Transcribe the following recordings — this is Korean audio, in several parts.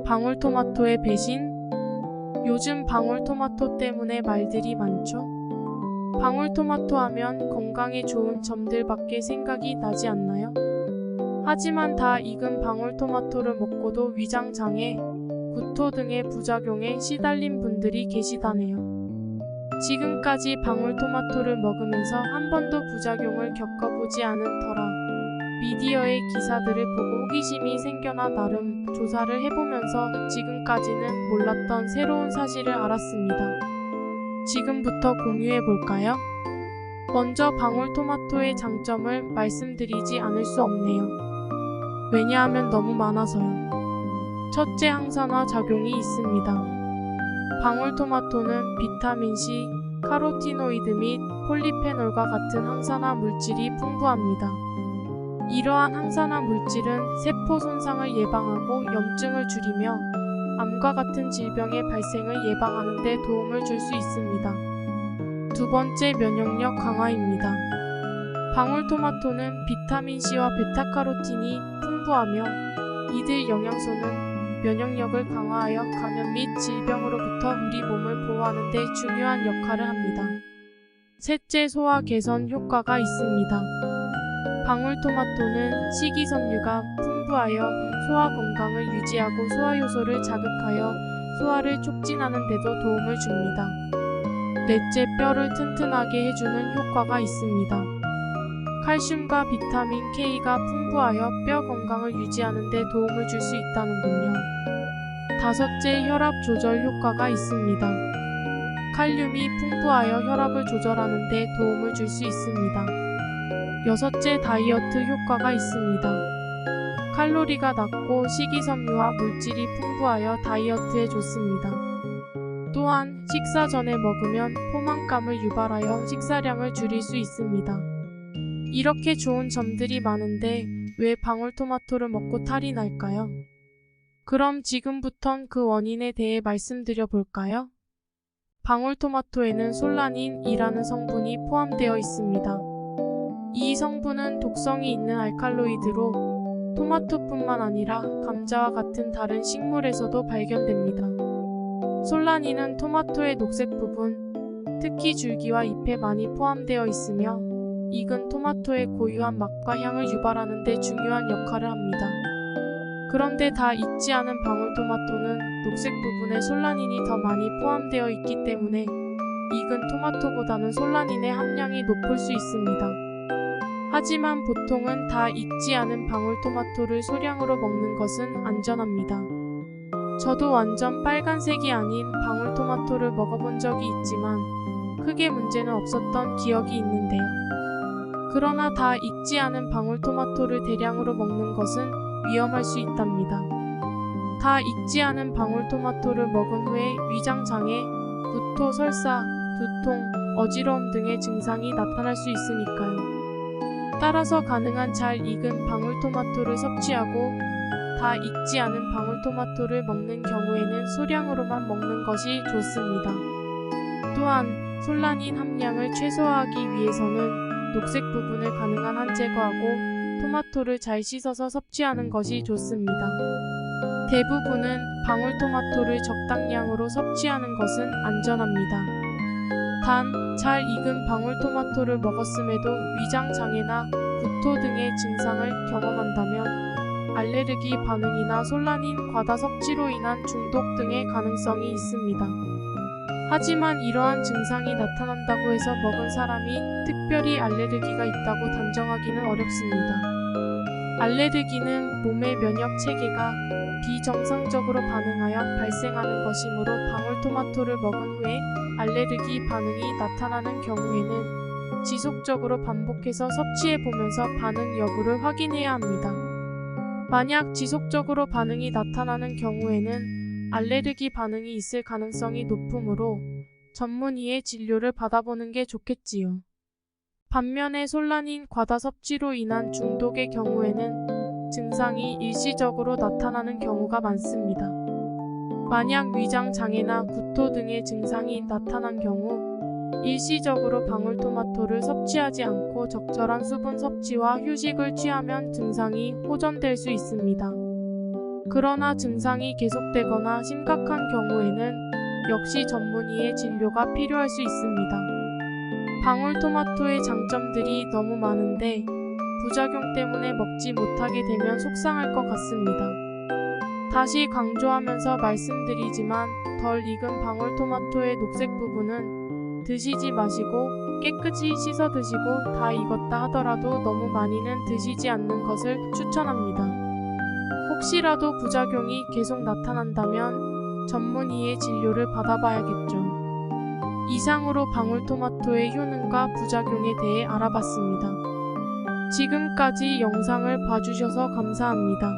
방울토마토의 배신? 요즘 방울토마토 때문에 말들이 많죠? 방울토마토 하면 건강에 좋은 점들밖에 생각이 나지 않나요? 하지만 다 익은 방울토마토를 먹고도 위장장애, 구토 등의 부작용에 시달린 분들이 계시다네요. 지금까지 방울토마토를 먹으면서 한 번도 부작용을 겪어보지 않은 터라 미디어의 기사들을 보고 호기심이 생겨나 나름 조사를 해보면서 지금까지는 몰랐던 새로운 사실을 알았습니다. 지금부터 공유해볼까요? 먼저 방울토마토의 장점을 말씀드리지 않을 수 없네요. 왜냐하면 너무 많아서요. 첫째, 항산화 작용이 있습니다. 방울토마토는 비타민C, 카로티노이드 및 폴리페놀과 같은 항산화 물질이 풍부합니다. 이러한 항산화 물질은 세포 손상을 예방하고 염증을 줄이며 암과 같은 질병의 발생을 예방하는 데 도움을 줄 수 있습니다. 두 번째, 면역력 강화입니다. 방울토마토는 비타민C와 베타카로틴이 풍부하며 이들 영양소는 면역력을 강화하여 감염 및 질병으로부터 우리 몸을 보호하는 데 중요한 역할을 합니다. 셋째, 소화 개선 효과가 있습니다. 방울토마토는 식이섬유가 풍부하여 소화 건강을 유지하고 소화효소를 자극하여 소화를 촉진하는 데도 도움을 줍니다. 넷째, 뼈를 튼튼하게 해주는 효과가 있습니다. 칼슘과 비타민 K가 풍부하여 뼈 건강을 유지하는 데 도움을 줄 수 있다는군요. 다섯째, 혈압 조절 효과가 있습니다. 칼륨이 풍부하여 혈압을 조절하는 데 도움을 줄 수 있습니다. 여섯째, 다이어트 효과가 있습니다. 칼로리가 낮고 식이섬유와 물질이 풍부하여 다이어트에 좋습니다. 또한 식사 전에 먹으면 포만감을 유발하여 식사량을 줄일 수 있습니다. 이렇게 좋은 점들이 많은데 왜 방울토마토를 먹고 탈이 날까요? 그럼 지금부턴 그 원인에 대해 말씀드려 볼까요? 방울토마토에는 솔라닌이라는 성분이 포함되어 있습니다. 이 성분은 독성이 있는 알칼로이드로 토마토뿐만 아니라 감자와 같은 다른 식물에서도 발견됩니다. 솔라닌은 토마토의 녹색 부분, 특히 줄기와 잎에 많이 포함되어 있으며 익은 토마토의 고유한 맛과 향을 유발하는 데 중요한 역할을 합니다. 그런데 다 익지 않은 방울토마토는 녹색 부분에 솔라닌이 더 많이 포함되어 있기 때문에 익은 토마토보다는 솔라닌의 함량이 높을 수 있습니다. 하지만 보통은 다 익지 않은 방울토마토를 소량으로 먹는 것은 안전합니다. 저도 완전 빨간색이 아닌 방울토마토를 먹어본 적이 있지만 크게 문제는 없었던 기억이 있는데요. 그러나 다 익지 않은 방울토마토를 대량으로 먹는 것은 위험할 수 있답니다. 다 익지 않은 방울토마토를 먹은 후에 위장장애, 구토, 설사, 두통, 어지러움 등의 증상이 나타날 수 있으니까요. 따라서 가능한 잘 익은 방울토마토를 섭취하고 다 익지 않은 방울토마토를 먹는 경우에는 소량으로만 먹는 것이 좋습니다. 또한 솔라닌 함량을 최소화하기 위해서는 녹색 부분을 가능한 한 제거하고 토마토를 잘 씻어서 섭취하는 것이 좋습니다. 대부분은 방울토마토를 적당량으로 섭취하는 것은 안전합니다. 단, 잘 익은 방울토마토를 먹었음에도 위장장애나 구토 등의 증상을 경험한다면 알레르기 반응이나 솔라닌 과다 섭취로 인한 중독 등의 가능성이 있습니다. 하지만 이러한 증상이 나타난다고 해서 먹은 사람이 특별히 알레르기가 있다고 단정하기는 어렵습니다. 알레르기는 몸의 면역 체계가 비정상적으로 반응하여 발생하는 것이므로 방울토마토를 먹은 후에 알레르기 반응이 나타나는 경우에는 지속적으로 반복해서 섭취해보면서 반응 여부를 확인해야 합니다. 만약 지속적으로 반응이 나타나는 경우에는 알레르기 반응이 있을 가능성이 높으므로 전문의의 진료를 받아보는 게 좋겠지요. 반면에 솔라닌 과다 섭취로 인한 중독의 경우에는 증상이 일시적으로 나타나는 경우가 많습니다. 만약 위장장애나 구토 등의 증상이 나타난 경우 일시적으로 방울토마토를 섭취하지 않고 적절한 수분 섭취와 휴식을 취하면 증상이 호전될 수 있습니다. 그러나 증상이 계속되거나 심각한 경우에는 역시 전문의의 진료가 필요할 수 있습니다. 방울토마토의 장점들이 너무 많은데 부작용 때문에 먹지 못하게 되면 속상할 것 같습니다. 다시 강조하면서 말씀드리지만 덜 익은 방울토마토의 녹색 부분은 드시지 마시고 깨끗이 씻어 드시고 다 익었다 하더라도 너무 많이는 드시지 않는 것을 추천합니다. 혹시라도 부작용이 계속 나타난다면 전문의의 진료를 받아봐야겠죠. 이상으로 방울토마토의 효능과 부작용에 대해 알아봤습니다. 지금까지 영상을 봐주셔서 감사합니다.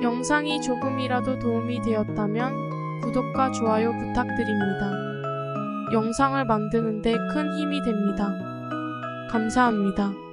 영상이 조금이라도 도움이 되었다면 구독과 좋아요 부탁드립니다. 영상을 만드는 데 큰 힘이 됩니다. 감사합니다.